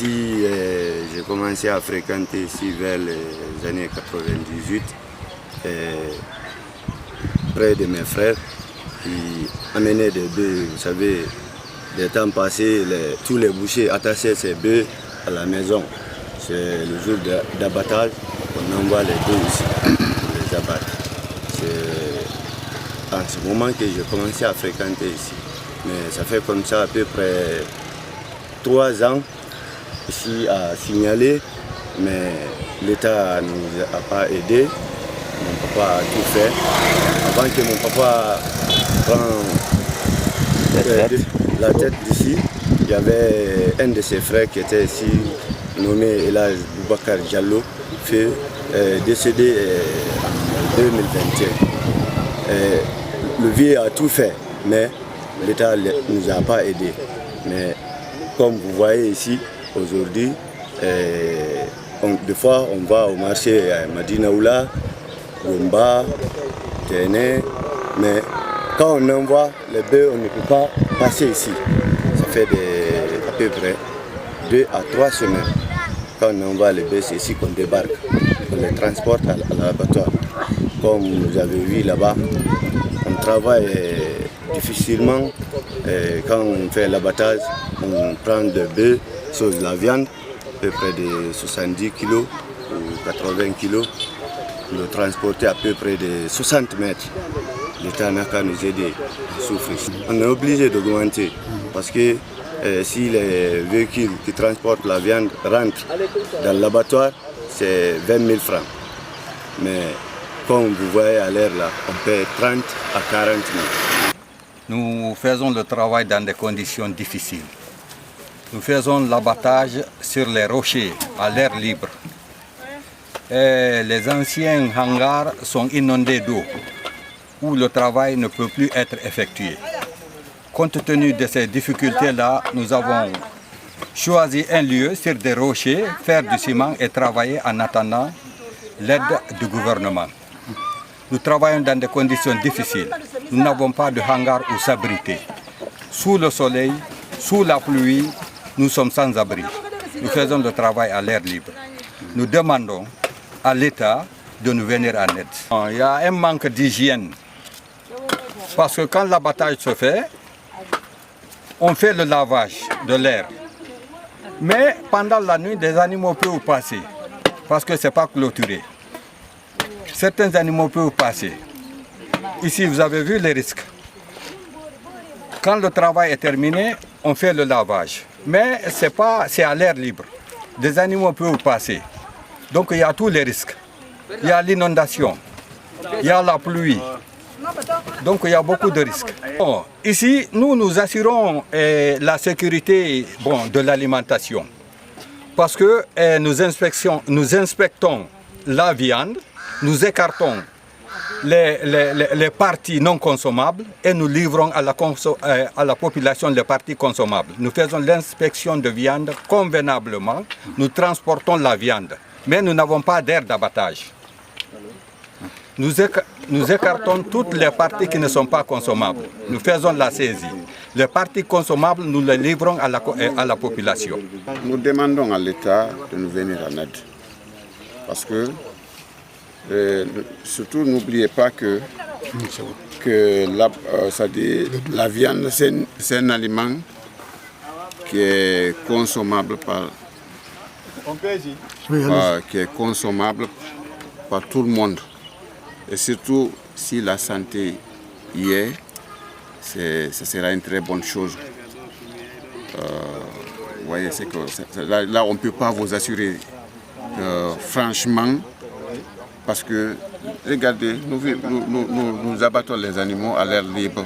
Ici, j'ai commencé à fréquenter ici vers les années 98, près de mes frères qui amenaient des bœufs. Vous savez, des temps passés, tous les bouchers attachaient ces bœufs à la maison. C'est le jour d'abattage, on envoie les bœufs ici pour les abattre. C'est en ce moment que j'ai commencé à fréquenter ici. Mais ça fait comme ça à peu près 3 ans ici à signaler, mais l'État ne nous a pas aidés. Mon papa a tout fait. Avant que mon papa prenne la tête d'ici, il y avait un de ses frères qui était ici, nommé Elhadj Boubacar Diallo, décédé en 2021. Le vieux a tout fait, mais l'État ne nous a pas aidés. Mais comme vous voyez ici, aujourd'hui, des fois on va au marché à Madinaoula, Gomba, Téné, mais quand on envoie les bœufs, on ne peut pas passer ici. Ça fait à peu près 2 à 3 semaines. Quand on envoie les bœufs, c'est ici qu'on débarque. On les transporte à l'abattoir. Comme vous avez vu là-bas, on travaille difficilement. Quand on fait l'abattage, on prend des bœufs, sur la viande, à peu près de 70 kg ou 80 kg. On le transporter à peu près de 60 mètres. L'État n'a qu'à nous aider à souffrir. On est obligé d'augmenter parce que si les véhicules qui transportent la viande rentrent dans l'abattoir, c'est 20 000 francs. Mais comme vous voyez à l'air là, on paie 30 à 40 000. Nous faisons le travail dans des conditions difficiles. Nous faisons l'abattage sur les rochers, à l'air libre. Et les anciens hangars sont inondés d'eau, où le travail ne peut plus être effectué. Compte tenu de ces difficultés-là, nous avons choisi un lieu sur des rochers, faire du ciment et travailler en attendant l'aide du gouvernement. Nous travaillons dans des conditions difficiles. Nous n'avons pas de hangar où s'abriter. Sous le soleil, sous la pluie, nous sommes sans abri. Nous faisons le travail à l'air libre. Nous demandons à l'État de nous venir en aide. Il y a un manque d'hygiène. Parce que quand l'abattage se fait, on fait le lavage de l'air. Mais pendant la nuit, des animaux peuvent passer. Parce que ce n'est pas clôturé. Certains animaux peuvent passer. Ici, vous avez vu les risques. Quand le travail est terminé, on fait le lavage. Mais c'est à l'air libre. Des animaux peuvent passer. Donc il y a tous les risques. Il y a l'inondation, il y a la pluie. Donc il y a beaucoup de risques. Bon, ici, nous assurons la sécurité de l'alimentation. Parce que nous inspectons la viande, nous écartons les parties non consommables et nous livrons à la population les parties consommables. Nous faisons l'inspection de viande convenablement, nous transportons la viande, mais nous n'avons pas d'aire d'abattage. Nous écartons toutes les parties qui ne sont pas consommables. Nous faisons la saisie. Les parties consommables, nous les livrons à la population. Nous demandons à l'État de nous venir en aide. Parce que, surtout, n'oubliez pas que la viande, c'est un aliment qui est consommable par tout le monde. Et surtout, si la santé y est, ce sera une très bonne chose. Vous voyez, là, on ne peut pas vous assurer franchement, parce que, regardez, nous abattons les animaux à l'air libre.